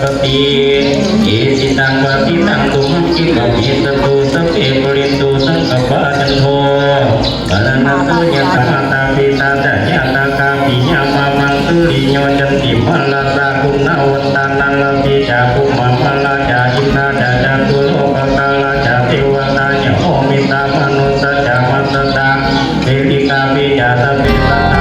ปติเอสิตังวะติตังตุมังคิปะมิสตุสัพเพปริตุสังกปะจันโทปะระนันตุญะตมะตาปิตาจัญญาตากาปิญะมะมังตุริโยจันติมัลลาสากุณาวัตตานัลลภิจาภุมะมัลลาจาอินนาจาจาตุโลภกาลาจาเทวตาญะโอมิตามนุสสะจามัสสะตาเทติกาปิจาตะปิตา